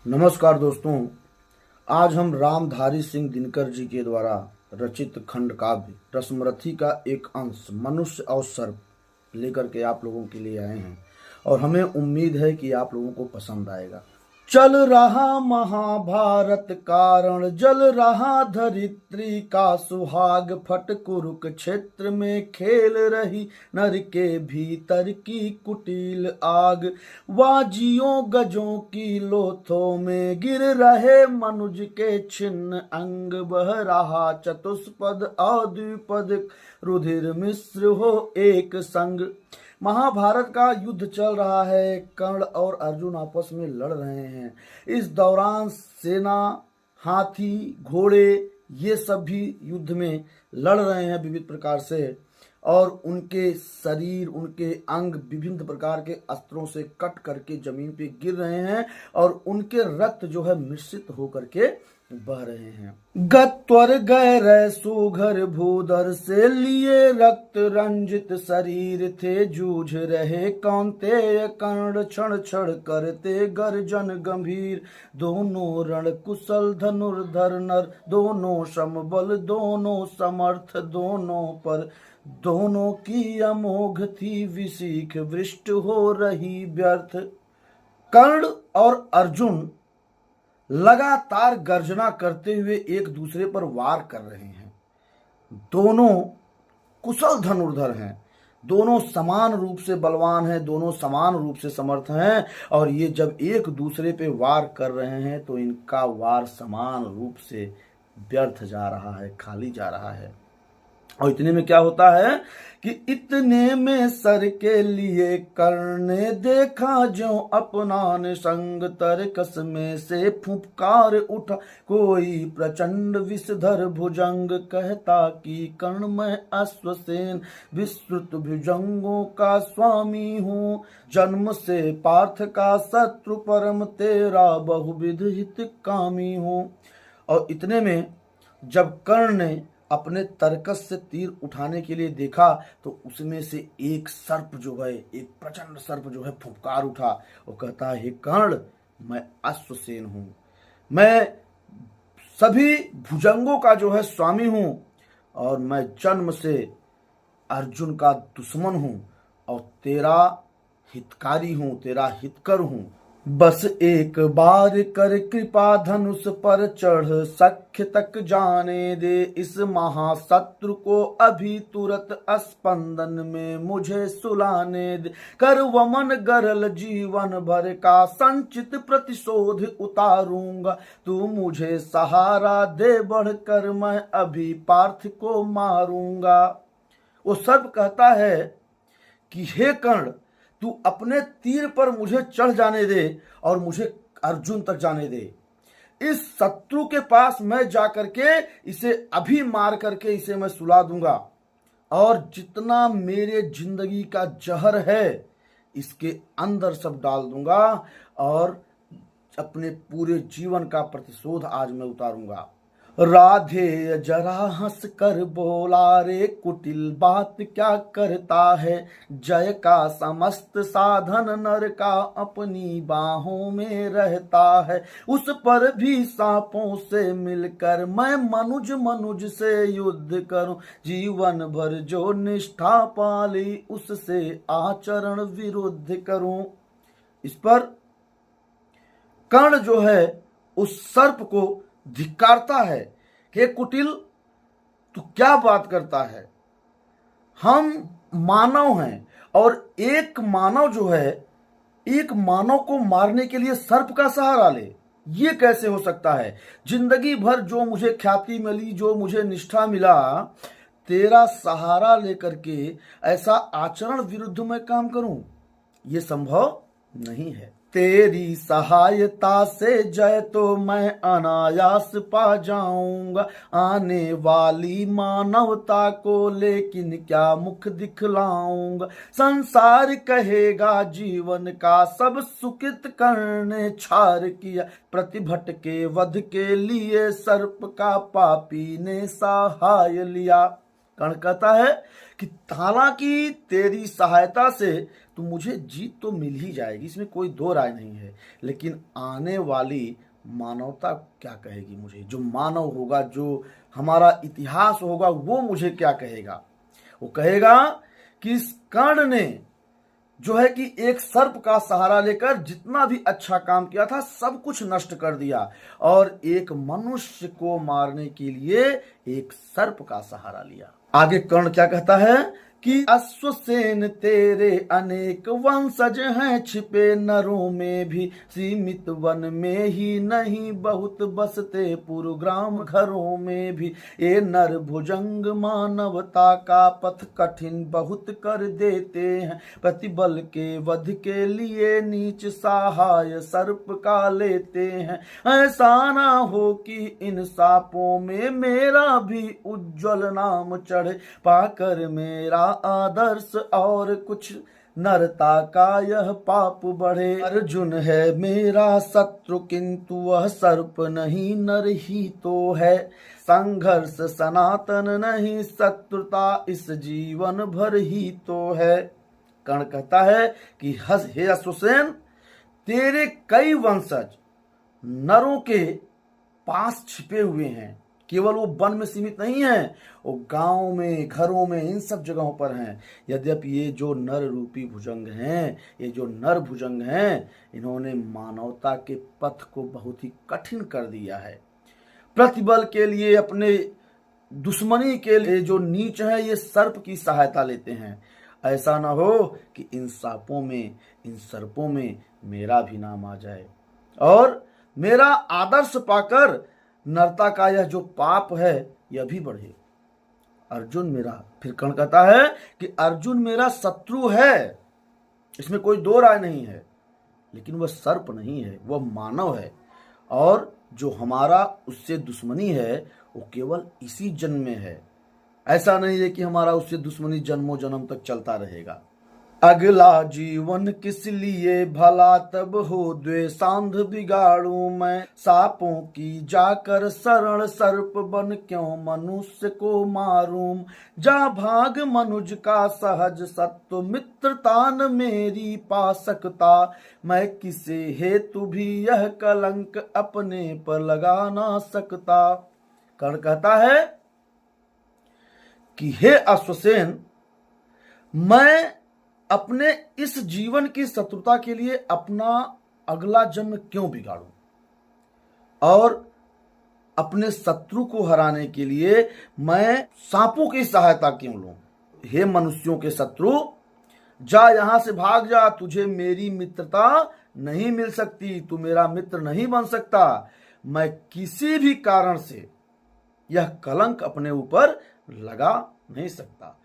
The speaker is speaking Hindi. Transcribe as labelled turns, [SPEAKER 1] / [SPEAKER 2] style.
[SPEAKER 1] नमस्कार दोस्तों, आज हम रामधारी सिंह दिनकर जी के द्वारा रचित खंड काव्य रसमरथी का एक अंश मनुष्य और सर्प लेकर के आप लोगों के लिए आए हैं और हमें उम्मीद है कि आप लोगों को पसंद आएगा। चल रहा महाभारत कारण, जल रहा धरित्री का सुहाग, फट कुरुक क्षेत्र में खेल रही नर के भीतर की कुटिल आग। वाजियों गजों की लोथों में गिर रहे मनुज के छिन्न अंग, बह रहा चतुष्पद और द्विपद रुधिर मिश्र हो एक संग। महाभारत का युद्ध चल रहा है, कर्ण और अर्जुन आपस में लड़ रहे हैं। इस दौरान सेना, हाथी, घोड़े ये सब भी युद्ध में लड़ रहे हैं विविध प्रकार से, और उनके शरीर, उनके अंग विभिन्न प्रकार के अस्त्रों से कट करके जमीन पे गिर रहे हैं और उनके रक्त जो है मिश्रित होकर के बह रहे हैं। गत्वर गैर सुघर भूधर से लिए रक्त रंजित शरीर थे, जूझ रहे कौन्तेय कर्ण क्षण क्षण करते गर्जन गंभीर। दोनों रण कुशल धनुर्धर नर, दोनों समबल दोनों समर्थ, दोनों पर दोनों की अमोघ थी विशीख, वृष्ट हो रही व्यर्थ। कर्ण और अर्जुन लगातार गर्जना करते हुए एक दूसरे पर वार कर रहे हैं। दोनों कुशल धनुर्धर हैं, दोनों समान रूप से बलवान हैं, दोनों समान रूप से समर्थ हैं, और ये जब एक दूसरे पे वार कर रहे हैं तो इनका वार समान रूप से व्यर्थ जा रहा है, खाली जा रहा है। और इतने में क्या होता है कि इतने में सर के लिए कर्ण ने देखा जो अपना निसंग, तरकस में से फुफकार उठा कोई प्रचंड विषधर भुजंग, कहता कि कर्ण मैं अश्वसेन विस्तृत भुजंगों का स्वामी हूँ, जन्म से पार्थ का शत्रु परम तेरा बहुविध हित कामी हूँ। और इतने में जब कर्ण ने अपने तरकस से तीर उठाने के लिए देखा तो उसमें से एक सर्प जो है, एक प्रचंड सर्प जो है फुफकार उठा। वो कहता है, हे कर्ण, मैं अश्वसेन हूं, मैं सभी भुजंगों का जो है स्वामी हूं, और मैं जन्म से अर्जुन का दुश्मन हूं और तेरा हितकारी हूं, तेरा हितकर हूं। बस एक बार कर कृपा धनुष पर चढ़, सख्य तक जाने दे इस महाशत्रु को, अभी तुरंत स्पंदन में मुझे सुलाने दे। कर वमन गरल जीवन भर का संचित प्रतिशोध उतारूंगा, तू मुझे सहारा दे बढ़कर मैं अभी पार्थ को मारूंगा। वो सर्प कहता है कि हे कर्ण, तू अपने तीर पर मुझे चढ़ जाने दे और मुझे अर्जुन तक जाने दे। इस शत्रु के पास मैं जाकर के इसे अभी मार करके इसे मैं सुला दूंगा, और जितना मेरे जिंदगी का जहर है इसके अंदर सब डाल दूंगा, और अपने पूरे जीवन का प्रतिशोध आज मैं उतारूंगा। राधे जरा हंस कर बोला, रे कुटिल बात क्या करता है, जय का समस्त साधन नर का अपनी बाहों में रहता है। उस पर भी सांपों से मिलकर मैं मनुज से युद्ध करूं, जीवन भर जो निष्ठा पाली उससे आचरण विरुद्ध करूं। इस पर कर्ण जो है उस सर्प को धिक्कारता है कि कुटिल, तू क्या बात करता है, हम मानव हैं, और एक मानव जो है एक मानव को मारने के लिए सर्प का सहारा ले, ये कैसे हो सकता है। जिंदगी भर जो मुझे ख्याति मिली, जो मुझे निष्ठा मिला, तेरा सहारा लेकर के ऐसा आचरण विरुद्ध मैं काम करूं, ये संभव नहीं है। तेरी सहायता से जय तो मैं अनायास पा जाऊंगा, आने वाली मानवता को लेकिन क्या मुख दिखलाऊंगा। संसार कहेगा जीवन का सब सुकृत करने छार किया, प्रतिभट के वध के लिए सर्प का पापी ने सहाय लिया। कर्ण कहता है कि हालांकि तेरी सहायता से तो मुझे जीत तो मिल ही जाएगी, इसमें कोई दो राय नहीं है, लेकिन आने वाली मानवता क्या कहेगी मुझे? जो मानव होगा, जो हमारा इतिहास होगा, वो मुझे क्या कहेगा? वो कहेगा कि इस कर्ण ने जो है कि एक सर्प का सहारा लेकर जितना भी अच्छा काम किया था सब कुछ नष्ट कर दिया, और एक मनुष्य को मारने के लिए एक सर्प का सहारा लिया। आगे कर्ण क्या कहता है कि अश्वसेन तेरे अनेक वंशज हैं, छिपे नरों में भी सीमित वन में ही नहीं, बहुत बसते पुरग्राम घरों में भी। ये नर भुजंग मानवता का पथ कठिन बहुत कर देते हैं, प्रतिबल के वध के लिए नीच सहाय सर्प का लेते हैं। ऐसा ना हो कि इन सापों में मेरा भी उज्जवल नाम चढ़े, पाकर मेरा आदर्श और कुछ नरता का यह पाप बढ़े। अर्जुन है मेरा शत्रु किंतु वह सर्प नहीं, नर ही तो है। संघर्ष सनातन नहीं, शत्रुता इस जीवन भर ही तो है। कर्ण कहता है कि हे अश्वसेन, तेरे कई वंशज नरों के पास छिपे हुए हैं, केवल वो वन में सीमित नहीं है, वो गांव में, घरों में, इन सब जगहों पर हैं। यद्यपि ये जो नर रूपी भुजंग हैं, ये जो नर भुजंग हैं, इन्होंने मानवता के पथ को बहुत ही कठिन कर दिया है। प्रतिबल के लिए, अपने दुश्मनी के लिए जो नीच है, ये सर्प की सहायता लेते हैं। ऐसा ना हो कि इन सांपों में, इन सर्पों में मेरा भी नाम आ जाए और मेरा आदर्श पाकर नरता का यह जो पाप है यह भी बढ़े। अर्जुन मेरा, फिर कर्ण कहता है कि अर्जुन मेरा शत्रु है, इसमें कोई दो राय नहीं है, लेकिन वह सर्प नहीं है, वह मानव है, और जो हमारा उससे दुश्मनी है वो केवल इसी जन्म में है। ऐसा नहीं है कि हमारा उससे दुश्मनी जन्मों जन्म तक चलता रहेगा। अगला जीवन किस लिए भला, तब हो द्वेषांध बिगाड़ू मैं, सांपों की जाकर शरण सर्प बन क्यों मनुष्य को मारूं। जा भाग मनुज का सहज सत्व, मित्रता न मेरी पा सकता, मैं किसे हेतु भी यह कलंक अपने पर लगा ना सकता। कर्ण कहता है कि हे अश्वसेन, मैं अपने इस जीवन की शत्रुता के लिए अपना अगला जन्म क्यों बिगाड़ूं, और अपने शत्रु को हराने के लिए मैं सांपों की सहायता क्यों लूं। हे मनुष्यों के शत्रु, जा यहां से भाग जा, तुझे मेरी मित्रता नहीं मिल सकती, तू मेरा मित्र नहीं बन सकता। मैं किसी भी कारण से यह कलंक अपने ऊपर लगा नहीं सकता।